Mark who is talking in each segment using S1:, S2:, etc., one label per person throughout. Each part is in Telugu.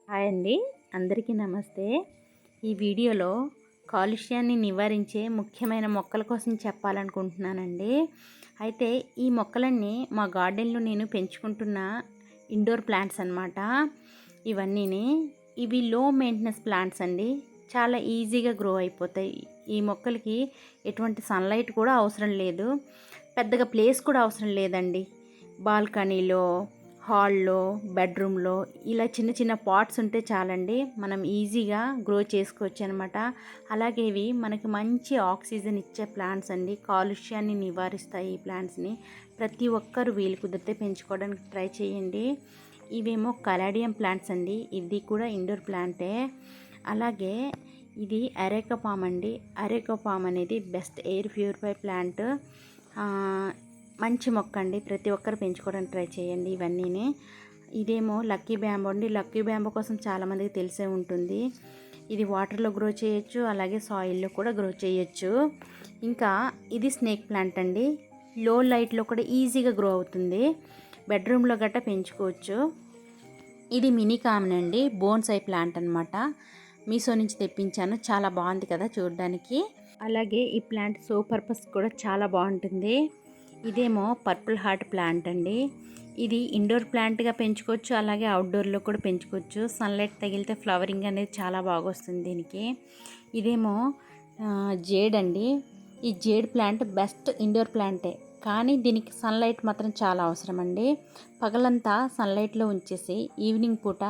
S1: హాయ్ అండి, అందరికీ నమస్తే. ఈ వీడియోలో కాలుష్యాన్ని నివారించే ముఖ్యమైన మొక్కల కోసం చెప్పాలనుకుంటున్నానండి. అయితే ఈ మొక్కలన్నీ మా గార్డెన్లో నేను పెంచుకుంటున్న ఇండోర్ ప్లాంట్స్ అన్నమాట. ఇవి లో మెయింటెనెన్స్ ప్లాంట్స్ అండి. చాలా ఈజీగా గ్రో అయిపోతాయి. ఈ మొక్కలకి ఎటువంటి సన్లైట్ కూడా అవసరం లేదు, పెద్దగా ప్లేస్ కూడా అవసరం లేదండి. బాల్కనీలో, హాల్లో, బెడ్రూమ్లో ఇలా చిన్న చిన్న పాట్స్ ఉంటే చాలండి, మనం ఈజీగా గ్రో చేసుకోవచ్చు అనమాట. అలాగే ఇవి మనకి మంచి ఆక్సిజన్ ఇచ్చే ప్లాంట్స్ అండి. కాలుష్యాన్ని నివారిస్తాయి ఈ ప్లాంట్స్ని. ప్రతి ఒక్కరు వీలు కుదిరితే పెంచుకోవడానికి ట్రై చేయండి. ఇవేమో కలాడియం ప్లాంట్స్ అండి. ఇది కూడా ఇండోర్ ప్లాంటే. అలాగే ఇది అరేకా పామ్ అండి. అరేకా పామ్ అనేది బెస్ట్ ఎయిర్ ప్యూరిఫై ప్లాంట్. మంచి మొక్క అండి, ప్రతి ఒక్కరు పెంచుకోవడానికి ట్రై చేయండి ఇవన్నీని. ఇదేమో లక్కీ బ్యాంబో అండి. లక్కీ బ్యాంబో కోసం చాలామందికి తెలిసే ఉంటుంది. ఇది వాటర్లో గ్రో చేయొచ్చు, అలాగే సాయిల్లో కూడా గ్రో చేయొచ్చు. ఇంకా ఇది స్నేక్ ప్లాంట్ అండి. లో లైట్లో కూడా ఈజీగా గ్రో అవుతుంది, బెడ్రూమ్లో గట్టా పెంచుకోవచ్చు. ఇది మినీ కామన్ అండి, బోన్సై ప్లాంట్ అనమాట. మీషో నుంచి తెప్పించాను, చాలా బాగుంది కదా చూడడానికి. అలాగే ఈ ప్లాంట్ సో పర్పస్ కూడా చాలా బాగుంటుంది. ఇదేమో పర్పుల్ హార్ట్ ప్లాంట్ అండి. ఇది ఇండోర్ ప్లాంట్గా పెంచుకోవచ్చు, అలాగే అవుట్డోర్లో కూడా పెంచుకోవచ్చు. సన్లైట్ తగిలితే ఫ్లవరింగ్ అనేది చాలా బాగా వస్తుంది దీనికి. ఇదేమో జేడ్ అండి. ఈ జేడ్ ప్లాంట్ బెస్ట్ ఇండోర్ ప్లాంటే, కానీ దీనికి సన్లైట్ మాత్రం చాలా అవసరం అండి. పగలంతా సన్లైట్లో ఉంచేసి ఈవినింగ్ పూట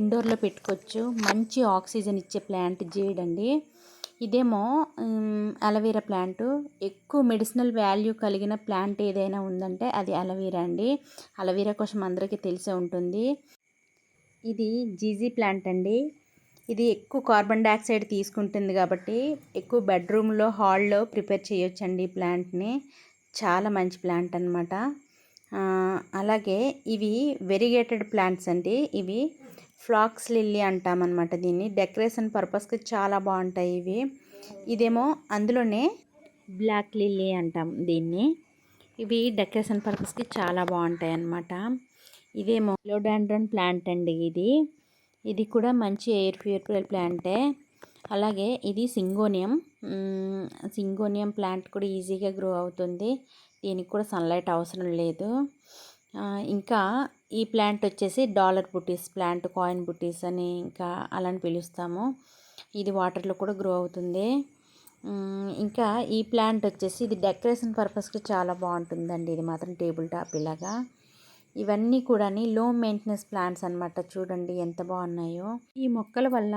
S1: ఇండోర్లో పెట్టుకోవచ్చు. మంచి ఆక్సిజన్ ఇచ్చే ప్లాంట్ జేడ్ అండి. ఇదేమో అలోవెరా ప్లాంట్. ఎక్కువ మెడిసినల్ వాల్యూ కలిగిన ప్లాంట్ ఏదైనా ఉందంటే అది అలోవెరా అండి. అలోవెరా కోసం అందరికీ తెలిసే ఉంటుంది. ఇది జీజీ ప్లాంట్ అండి. ఇది ఎక్కువ కార్బన్ డైఆక్సైడ్ తీసుకుంటుంది కాబట్టి ఎక్కువ బెడ్రూమ్లో, హాల్లో ప్రిపేర్ చేయొచ్చండి ఈ ప్లాంట్ని. చాలా మంచి ప్లాంట్ అనమాట. అలాగే ఇవి వెరిగేటెడ్ ప్లాంట్స్ అండి. ఇవి ఫ్లాక్స్ లిల్లీ అంటామన్నమాట దీన్ని. డెకరేషన్ పర్పస్కి చాలా బాగుంటాయి ఇవి. ఇదేమో అందులోనే బ్లాక్ లిల్లీ అంటాం దీన్ని. ఇవి డెకరేషన్ పర్పస్కి చాలా బాగుంటాయి అన్నమాట. ఇదేమో ఫిలోడాండ్రన్ ప్లాంట్ అండి. ఇది కూడా మంచి ఎయిర్ ప్యూరిఫైయర్ ప్లాంటే. అలాగే ఇది సింగోనియం ప్లాంట్ కూడా ఈజీగా గ్రో అవుతుంది, దీనికి కూడా సన్లైట్ అవసరం లేదు. ఇంకా ఈ ప్లాంట్ వచ్చేసి డాలర్ బుటీస్ ప్లాంట్, కాయిన్ బుటీస్ అని ఇంకా అలా పిలుస్తాము. ఇది వాటర్లో కూడా గ్రో అవుతుంది. ఇంకా ఈ ప్లాంట్ వచ్చేసి ఇది డెకరేషన్ పర్పస్కి చాలా బాగుంటుందండి. ఇది మాత్రం టేబుల్ టాప్ ఇలాగా. ఇవన్నీ కూడా లో మెయింటెనెన్స్ ప్లాంట్స్ అనమాట. చూడండి ఎంత బాగున్నాయో. ఈ మొక్కల వల్ల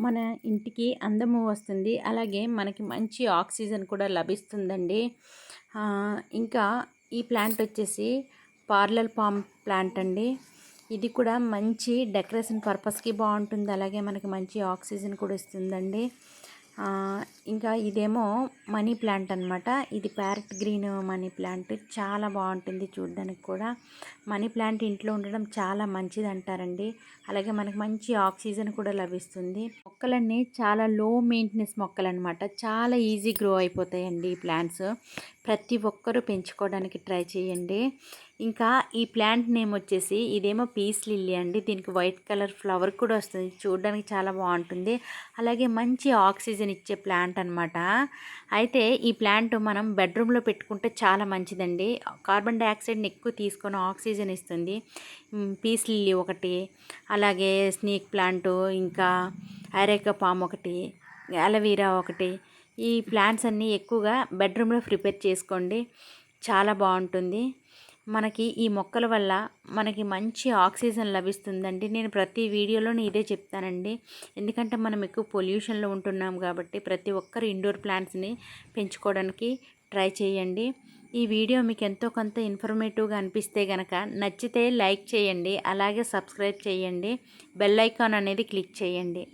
S1: మన ఇంటికి అందము వస్తుంది, అలాగే మనకి మంచి ఆక్సిజన్ కూడా లభిస్తుందండి. ఇంకా ఈ ప్లాంట్ వచ్చేసి పార్లర్ పామ్ ప్లాంట్ అండి. ఇది కూడా మంచి డెకరేషన్ పర్పస్కి బాగుంటుంది, అలాగే మనకి మంచి ఆక్సిజన్ కూడా ఇస్తుందండి. ఇంకా ఇదేమో మనీ ప్లాంట్ అనమాట. ఇది ప్యారెట్ గ్రీన్ మనీ ప్లాంట్, చాలా బాగుంటుంది చూడడానికి కూడా. మనీ ప్లాంట్ ఇంట్లో ఉండడం చాలా మంచిది అంటారండి. అలాగే మనకి మంచి ఆక్సిజన్ కూడా లభిస్తుంది. మొక్కలన్నీ చాలా లో మెయింటెనెన్స్ మొక్కలు అనమాట. చాలా ఈజీ గ్రో అయిపోతాయండి ఈ ప్లాంట్స్. ప్రతి ఒక్కరూ పెంచుకోవడానికి ట్రై చేయండి. ఇంకా ఈ ప్లాంట్ నేమ్ వచ్చేసి ఇదేమో పీస్ లిల్లీ అండి. దీనికి వైట్ కలర్ ఫ్లవర్ కూడా వస్తుంది, చూడడానికి చాలా బాగుంటుంది. అలాగే మంచి ఆక్సిజన్ ఇచ్చే ప్లాంట్ అనమాట. అయితే ఈ ప్లాంట్ మనం బెడ్రూమ్లో పెట్టుకుంటే చాలా మంచిదండి. కార్బన్ డైఆక్సైడ్ని ఎక్కువ తీసుకొని ఆక్సిజన్ ఇస్తుంది. పీస్ లిల్లీ ఒకటి, అలాగే స్నేక్ ప్లాంట్, ఇంకా అరేకా పామ్ ఒకటి, అలోవెరా ఒకటి. ఈ ప్లాంట్స్ అన్నీ ఎక్కువగా బెడ్రూమ్లో ప్రిపేర్ చేసుకోండి, చాలా బాగుంటుంది. మనకి ఈ మొక్కల వల్ల మనకి మంచి ఆక్సిజన్ లభిస్తుందండి. నేను ప్రతి వీడియోలోనే ఇదే చెప్తానండి, ఎందుకంటే మనం ఎక్కువ పొల్యూషన్లో ఉంటున్నాం కాబట్టి ప్రతి ఒక్కరు ఇండోర్ ప్లాంట్స్ని పెంచుకోవడానికి ట్రై చేయండి. ఈ వీడియో మీకు ఎంతో కొంత ఇన్ఫర్మేటివ్గా అనిపిస్తే కనుక నచ్చితే లైక్ చేయండి, అలాగే సబ్స్క్రైబ్ చేయండి, బెల్ ఐకాన్ అనేది క్లిక్ చేయండి.